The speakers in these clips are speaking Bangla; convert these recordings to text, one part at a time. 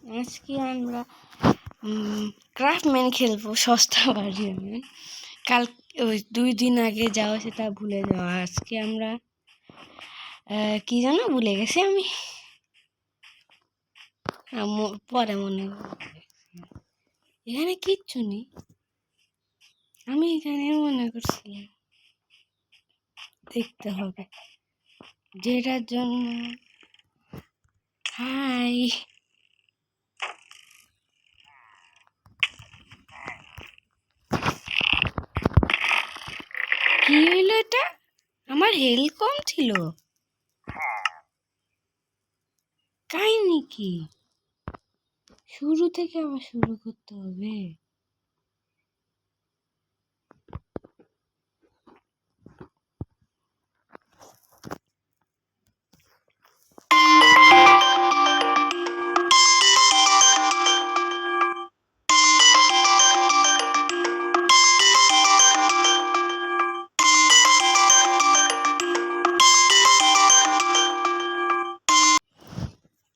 আজকে আমরা ক্রাফটম্যান খেলবো, সস্তা ভার্সন। কাল ওই 2 দিন আগে যাওয়া সেটা ভুলে যাওয়া। আজকে আমরা কি জানো ভুলে গেছি আমি, পরে মনে এখানে কিচ্ছু নেই, আমি এখানে মনে করছিলাম। দেখতে হবে যেটার জন্য। হাই, কি হইলো এটা? আমার হেলথ কম ছিল, কাহিনী কি? শুরু থেকে আবার শুরু করতে হবে।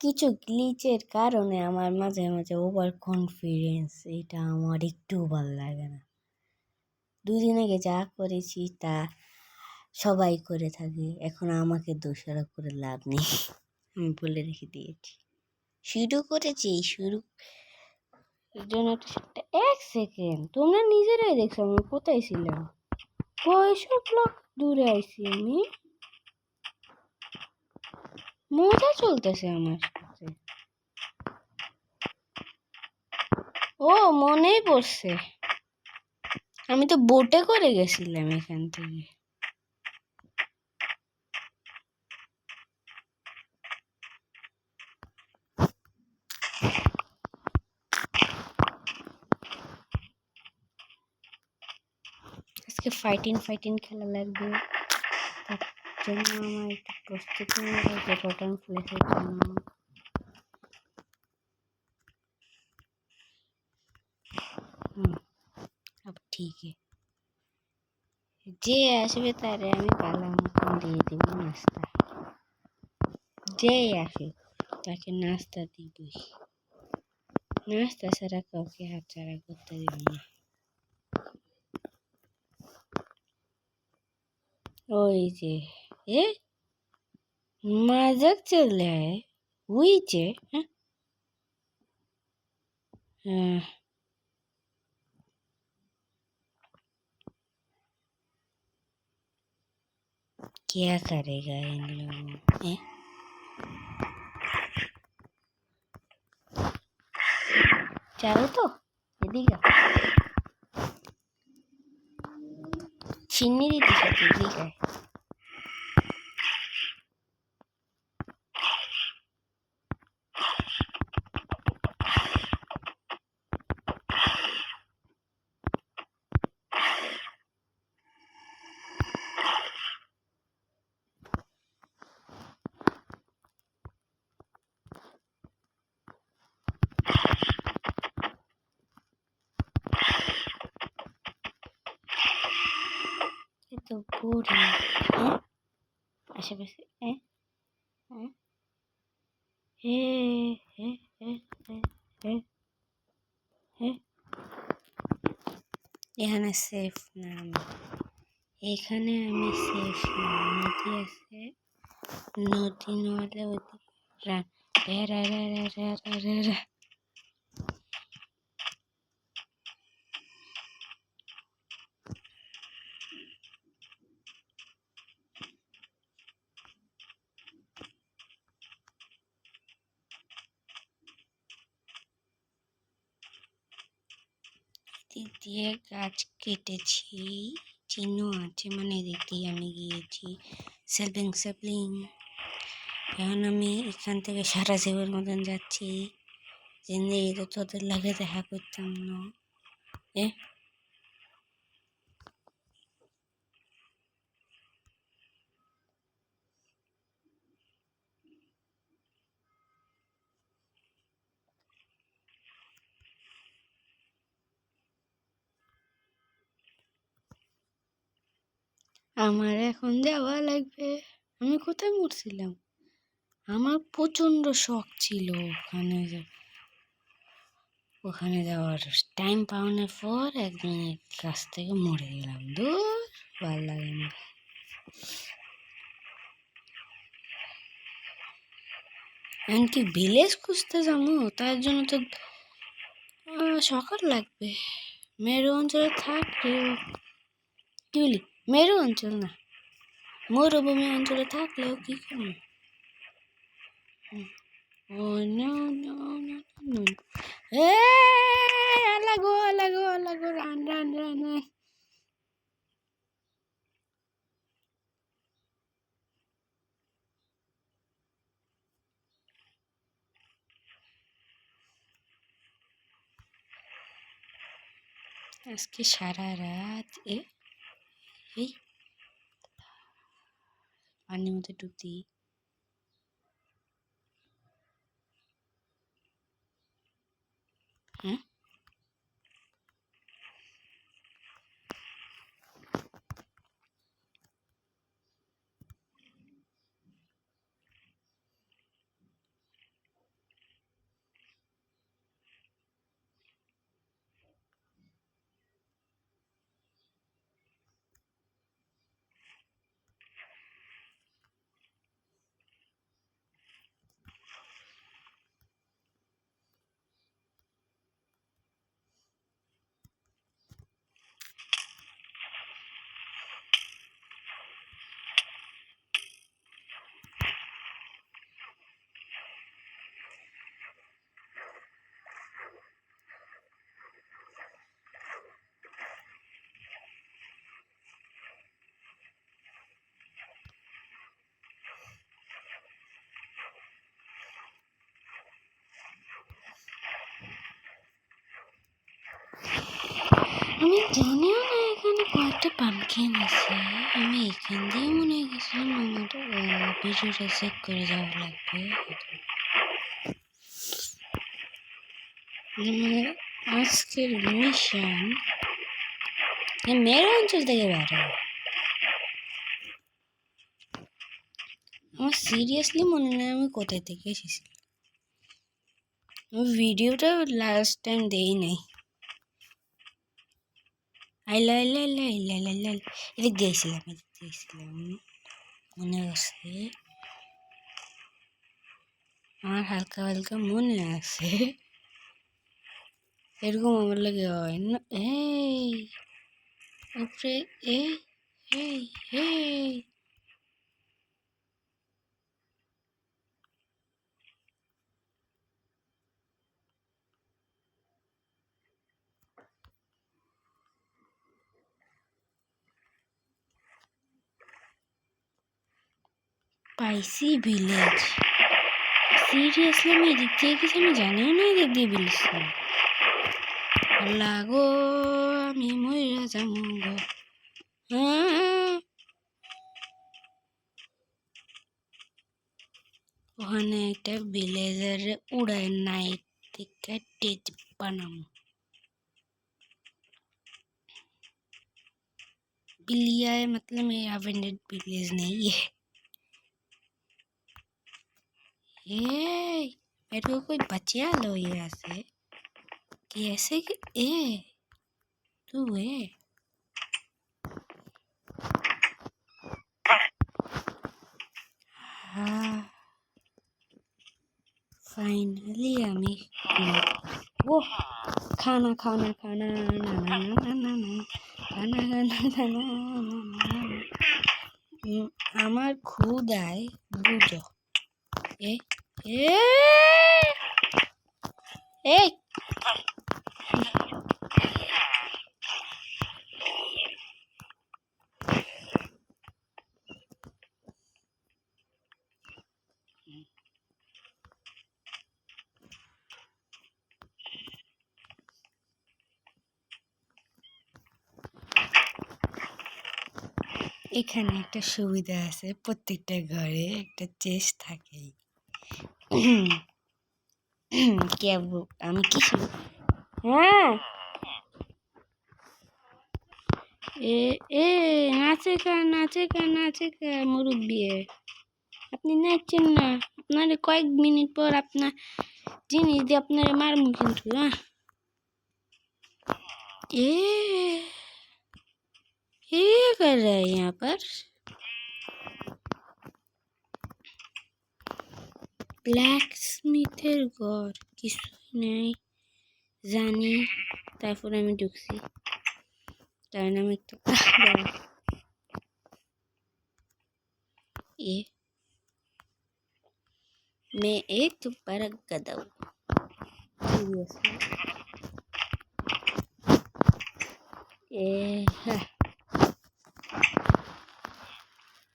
কিছু গ্লিচের কারণে আমার মাঝে মাঝে ওভার কনফিডেন্স, এটা আমার একটু ভালো লাগে না। 2 দিন আগে যা করেছি তা সবাই করে থাকে, এখন আমাকে দোষারোপ করে লাভ নেই, আমি বলে রেখে দিয়েছি। শুরু করেছি, শুরু জন্য 1 সেকেন্ড, তোমরা নিজেরাই দেখছো আমি কোথায় ছিলাম। কয়শো ব্লক দূরে আইছি আমি, মজা চলতেছে আমার সাথে। ও মনেই পড়ছে, আমি তো বোটে করে গেছিলাম এখান থেকে। আজকে ফাইটিং খেলা লাগবে, তার জন্য আমার একটু প্রস্তুতি নিয়ে লাগবে বটন ফ্লেসের জন্য। अब ठीक है, যে আসবে তারে আমি পালা মতন দিয়ে দিব নাস্তা। যে আসে তাকে নাস্তা দিবই, নাস্তা ছাড়া কাউকে হাতছাড়া করতে দিব না। ওই যে ए मजाक चल रहा है, वही चे हाँ? क्या करेगा इन लोगों? चाहो तो এদিকে চিনি দিতে সাথে এদিকে। তো বোরিং আশেপাশে এখানে সেফ না আমি, এখানে আমি সেফ না। নদী আছে, নদী নহলে ওদিকে দিক দিয়ে গাছ কেটেছি, চিহ্ন আছে, মানে এদিক দিয়ে আমি গিয়েছি। স্যাপলিং। এখন আমি এখান থেকে সারা জীবের মতন যাচ্ছি, জিন্দগি তো তোদের লাগে দেখা করতাম না। আমার এখন যাওয়া লাগবে। আমি কোথায় মরছিলাম? আমার প্রচন্ড শখ ছিল ওখানে ওখানে যাওয়ার টাইম পাওয়ানোর পর একজনের কাছ থেকে মরে গেলাম। দূর, ভালো লাগে না। এমনকি ভিলেজ খুঁজতে যাবো, তার জন্য তো সকাল লাগবে। মেরু অঞ্চলে থাকলেও কি বলি, মেরু অঞ্চল না, মরুভূমি অঞ্চলে থাকলেও কি করবো? Oh no no no no, আলাগো আলাগো আলাগো, রান রান রান রান। আজকে সারা রাত এই পানির মধ্যে ডুব দিই। হ্যাঁ, আমি জানিও না এখানে কয়েকটা পাম্পকিন আছে। আমি এখান দিয়ে মনে গেছিলাম আমার ভিডিওটা চেক করে যাওয়া লাগবে। আজকের মিশন মেরু অঞ্চল থেকে বেরো। আমার সিরিয়াসলি মনে নেই আমি কোথায় থেকে এসেছিলাম। ভিডিওটা লাস্ট টাইম দেই নাই। আইলা আইলা আইলা আইলা আইলা আইলা এদিক দিয়েছিলাম মনে আছে, আমার হালকা হালকা মনে আছে। এরকম আমার লাগে হয় না। এই উপরে এই এই এই পাইসি ভিলেজ। সিরিয়াসলি আমি এদিক দিয়ে গেছি, আমি জানিও না এদিক দিয়ে ভিলেজ লাগো। আমি মইরা যাবো গো। ওখানে একটা ভিলেজের উড়ায় নাইট থেকে টেজ বানাবো। बिल्लिया है मतलब मेरा अवेंडेड विलेज नहीं है। मेरे को कोई बचा लो यहाँ से। कैसे कि तू हाँ फाइनली हमें वो खाना खाना खाना ना ना ना ना ना ना खाना खाना खाना আমার ক্ষুদায় বুঝো। এ এ এই এখানে একটা সুবিধা আছে, প্রত্যেকটা ঘরে একটা চেস্ট থাকে। আমি কি হ্যাঁ এ নাচে কা নাচে কা নাচে কা মুরব্বী, আপনি নাচছেন না। আপনার কয়েক মিনিট পর আপনার জিনিস দিয়ে আপনার মারমু কিন্তু। ये ये कर रहा है यहाँ पर ब्लैक स्मिथेर घर কিছুই নাই জানি তারপর আমি ঢুকছি কারণ আমি একটু ये मैं एक पर गधा हूँ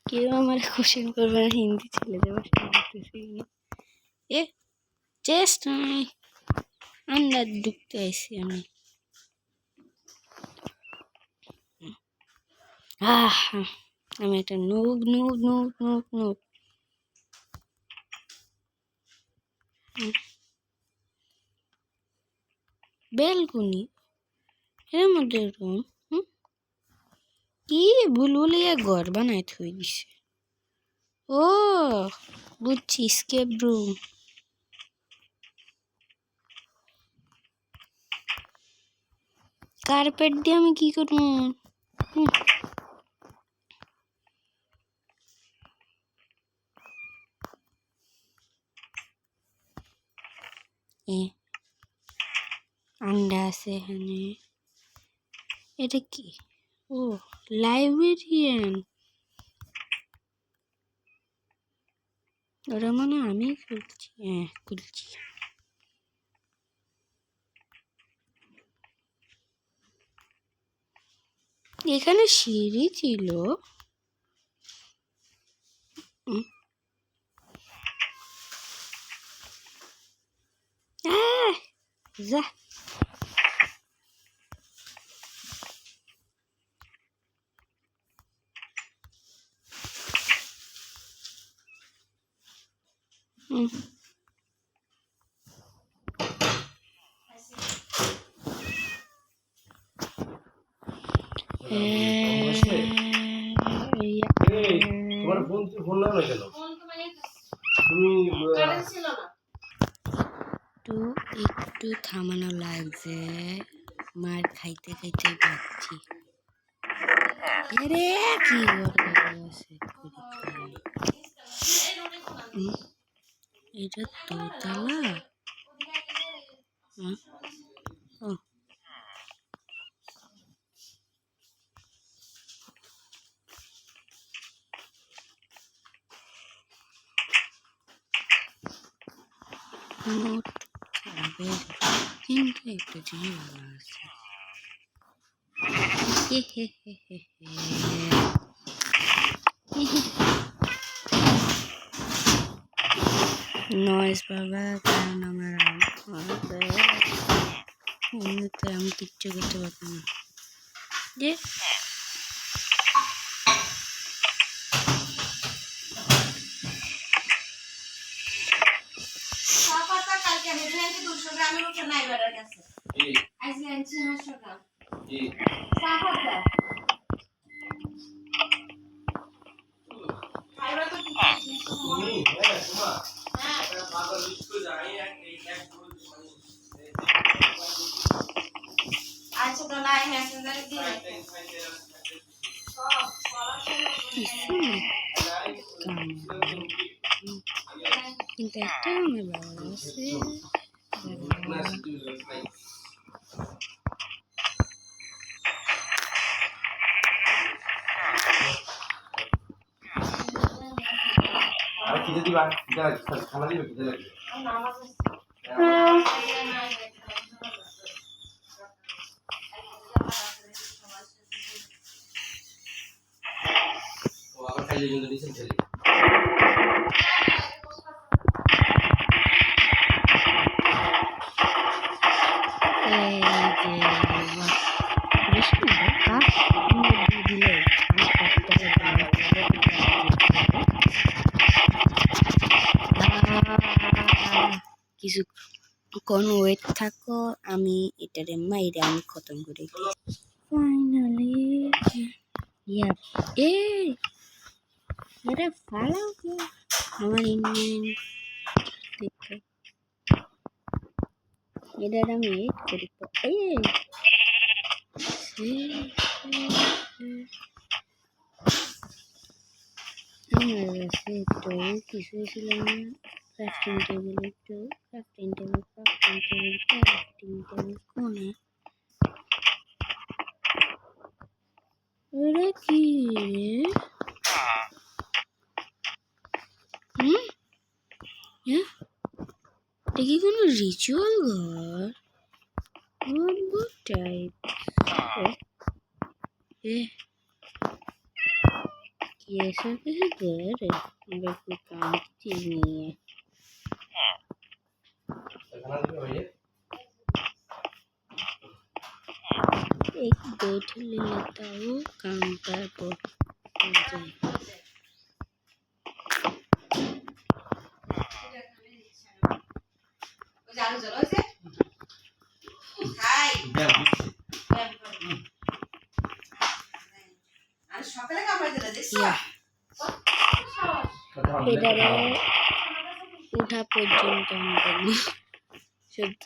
কেউ আমার কোশ্চেন করবে না হিন্দি ছেলেদের ভাষায় বলতেছি এ চেস্ট নাই আন্দাজ ঢুকতে আসছি আমি আমি একটা noob noob noob noob noob balcony এর মধ্যে রুম কি বুলবুলিয়া ঘর বানায় থই দিছে ও বুঝছি স্কেপ রুম কার্পেট দিয়ে আমি কি করব আন্ডা আছে এখানে এটা কি ও লাইব্রেরিয়ান ওরা মানে আমি খুলছি খুলছি এখানে সিঁড়ি ছিল যা তোমার ফোন না কেন তুমি একটু থামানো লাগছে মার খাইতে খাইতে যাচ্ছি রে কি এটা দোতলা ও নোট কিন্তু একটা জিনিস ভালো আছে নয়েজ বাবা কারণ আমার এমনিতে আমি কিচ্ছু করতে পারতাম না যে কিন্তু একটা আমার বাবা আছে আর খিদে দিবা খানা দিবে খিদে লাগবে ও আবার খাইলে জন্য দিছেন ছেলে কিছুক্ষণ ওয়েট থাকো আমি এটারে মাইরে আমি খতম করে ফাইনালি এটা ফালাও আমার ইন্ডিয়ান দেখতে এটা আমি এড করি আমার কাছে তো কিছু ছিল না। ক্রাফটিং টেবিল একটু ক্রাফটিং টেবিল কোনে ওরা কি রে? হ্যাঁ, এটা কি কোনো রিচুয়াল ঘর? অদ্ভুত টাইপ। ये सब घर है मेरे को काम की चीज नहीं है। एक बेड ले लेता हूँ काउंटर पर এটারে উঠা পর্যন্ত আমি শুদ্ধ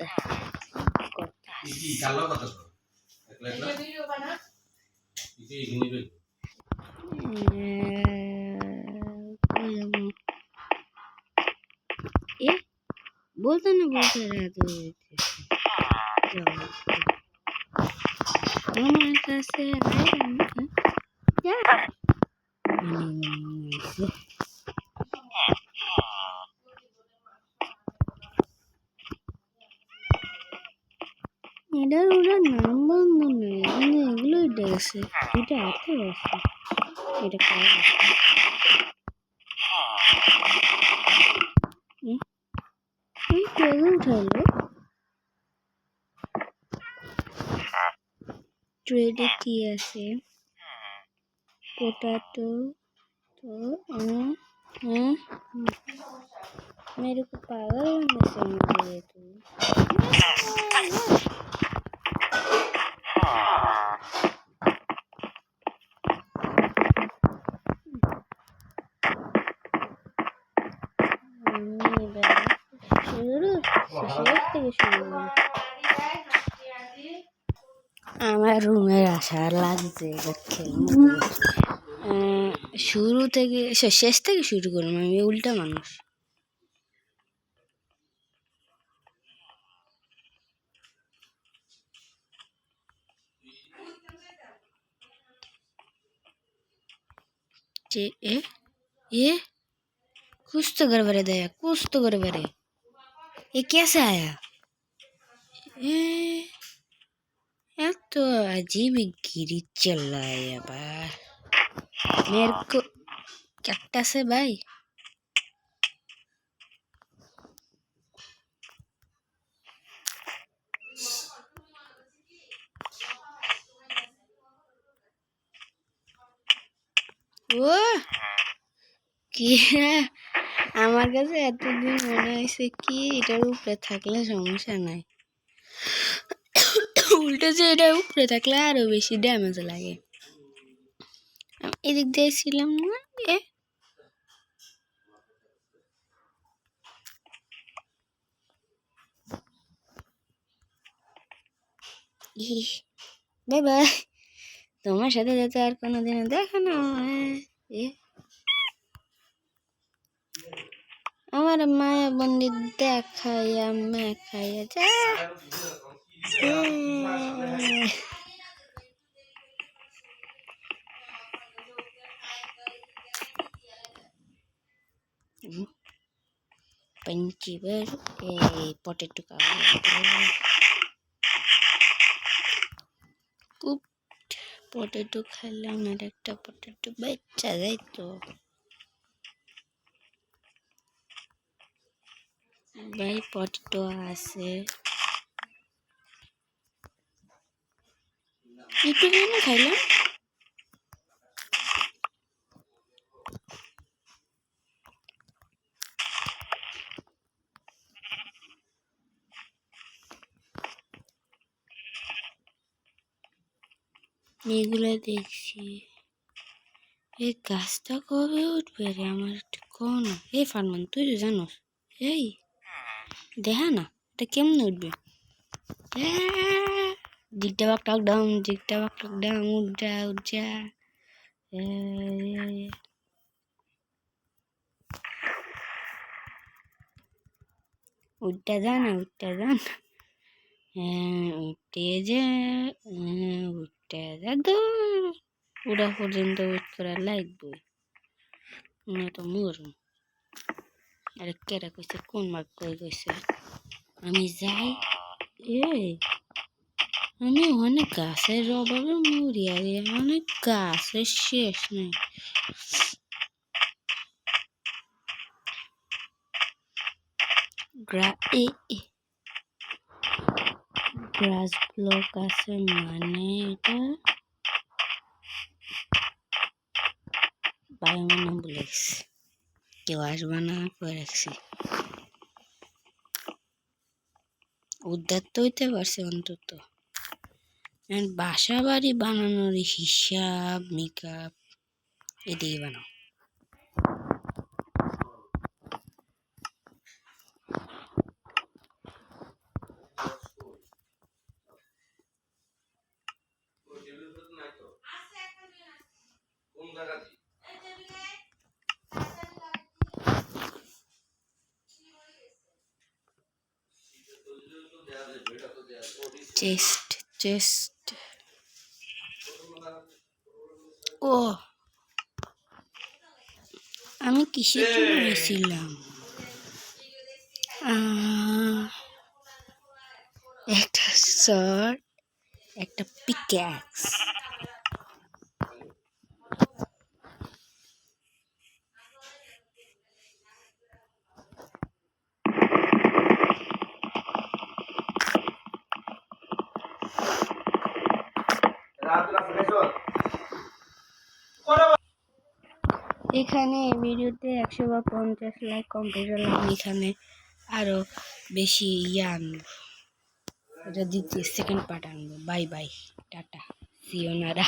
बोलते ना बोलते रहते हमारे पास से क्या এটার ওটার নাম বন্ধ নেই কিন্তু এগুলোই দেখছে দুটো হাতে আছে এটা খাওয়া এই কেউ উঠালো ট্রেডে কি আছে पोटैटो तो मेरे को पागल बनने से मुझे तू আমার রুমের আশা লাগছে শুরু থেকে শেষ থেকে শুরু করলাম আমি উল্টা মানুষ যে ये कुछ तो गड़बड़ है दया कुछ तो गड़बड़ है ये कैसे आया तो अजीब गिरी चल रहा है यार मेरे को कैक्टस है भाई ও কি আমার কাছে এতদিন মনে হয়েছে কি এটার উপরে থাকলে সমস্যা নাই উল্টে যে এটার উপরে থাকলে আরো বেশি ড্যামেজ লাগে এদিক দিয়ে ছিলাম না বাই বাই তোমার সাথে যাতে আর কোনোদিনও দেখা না আমার মায়া বন্দি দেখাইয়া মেখাইয়া যা पंची बर पोटैटो का खूब पोटैटो खाइलाम ना একটা पोटैटो বেচা যায় তো ভাই पोटैटो আছে একটু কেন খাইলাম এগুলো দেখছি এই গাছটা কবে উঠবে রে আমার একটু কোন এই ফারমান তুই তো জানোস এই দেখা না এটা কেমনে উঠবে জিগটা বাক টাক ডাউন জিগটা বাক টাক ডাউন উঠা উঠা উঠটা যান উঠটা যান উঠে যে উঠটা যা দূর উড়া পর্যন্ত ওয়েট করা লাগবে না তো মরুম আরে কেরা কইছে কোন মার্ক কই কইছে আমি যাই আমি অনেক গাছের অভাবে মরি আরে অনেক গাছের শেষ নেই গ্রাস ব্লক আছে মানে এটা বায়োমান বলে কেউ আসবে না করে রাখছি উদ্ধার তো হইতে পারছে অন্তত বাসা বাড়ি বানানোর হিসাব মেকআপ এদিকে বানাও চেস্ট ও আমি কিসের জন্য গেছিলাম একটা শর্ট একটা পিক্যাক্স এখানে ভিডিওতে 100 বা 50 লাইক কমপ্লিট হলাম এখানে আরো বেশি আনবো এটা দ্বিতীয় সেকেন্ড পার্ট আনবো বাই বাই টাটা সিওনারা